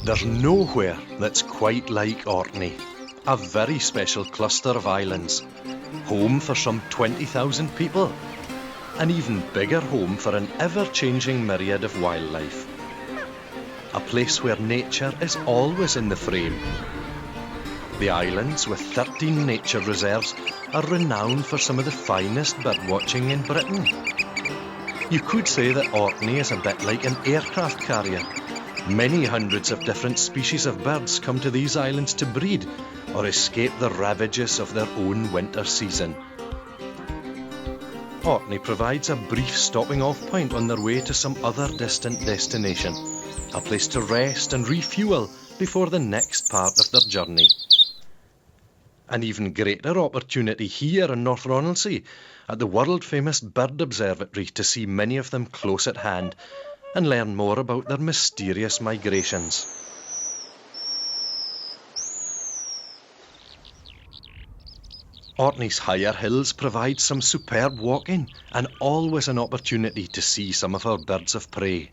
There's nowhere that's quite like Orkney, a very special cluster of islands, home for some 20,000 people, an even bigger home for an ever-changing myriad of wildlife. A place where nature is always in the frame. The islands, with 13 nature reserves, are renowned for some of the finest birdwatching in Britain. You could say that Orkney is a bit like an aircraft carrier. Many hundreds of different species of birds come to these islands to breed or escape the ravages of their own winter season. Orkney provides a brief stopping off point on their way to some other distant destination, a place to rest and refuel before the next part of their journey. An even greater opportunity here in North Ronaldsay at the world-famous Bird Observatory to see many of them close at hand and learn more about their mysterious migrations. Orkney's higher hills provide some superb walking and always an opportunity to see some of our birds of prey.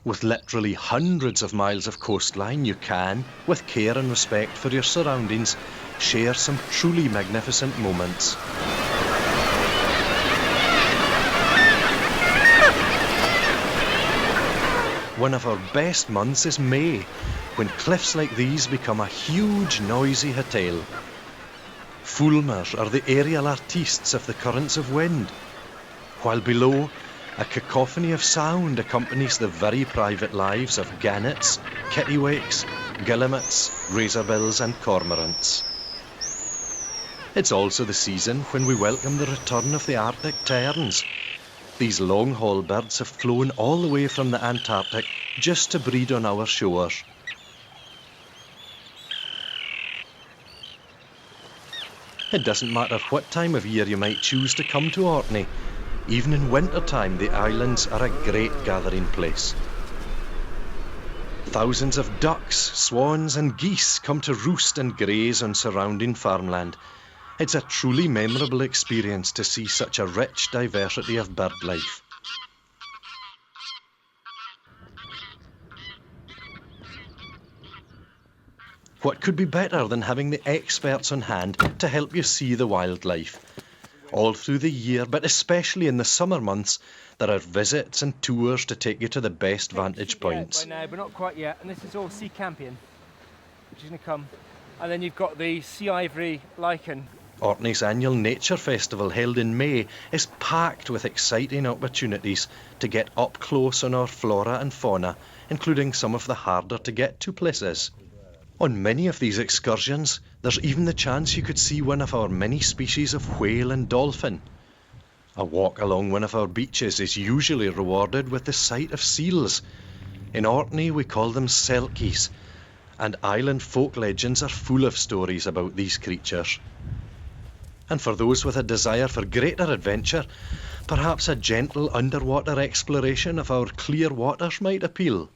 With literally hundreds of miles of coastline, you can, with care and respect for your surroundings, share some truly magnificent moments. One of our best months is May, when cliffs like these become a huge, noisy hotel. Fulmars are the aerial artistes of the currents of wind, while below, a cacophony of sound accompanies the very private lives of gannets, kittiwakes, guillemots, razorbills and cormorants. It's also the season when we welcome the return of the Arctic terns. These long-haul birds have flown all the way from the Antarctic just to breed on our shores. It doesn't matter what time of year you might choose to come to Orkney. Even in winter time, the islands are a great gathering place. Thousands of ducks, swans and geese come to roost and graze on surrounding farmland. It's a truly memorable experience to see such a rich diversity of bird life. What could be better than having the experts on hand to help you see the wildlife? All through the year, but especially in the summer months, there are visits and tours to take you to the best vantage points. By now, but not quite yet. And this is all sea campion, which is going to come. And then you've got the sea ivory lichen. Orkney's annual Nature Festival, held in May, is packed with exciting opportunities to get up close on our flora and fauna, including some of the harder to get to places. On many of these excursions, there's even the chance you could see one of our many species of whale and dolphin. A walk along one of our beaches is usually rewarded with the sight of seals. In Orkney we call them selkies, and island folk legends are full of stories about these creatures. And for those with a desire for greater adventure, perhaps a gentle underwater exploration of our clear waters might appeal.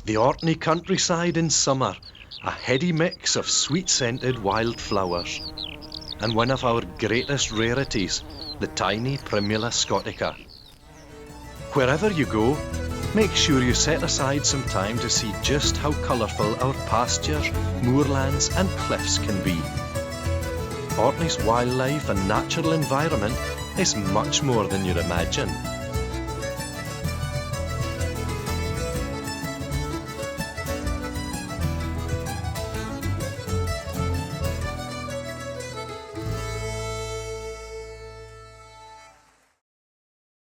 The Orkney countryside in summer, a heady mix of sweet-scented wildflowers, and one of our greatest rarities, the tiny primula scotica. Wherever you go, make sure you set aside some time to see just how colourful our pastures, moorlands and cliffs can be. Orkney's wildlife and natural environment is much more than you'd imagine.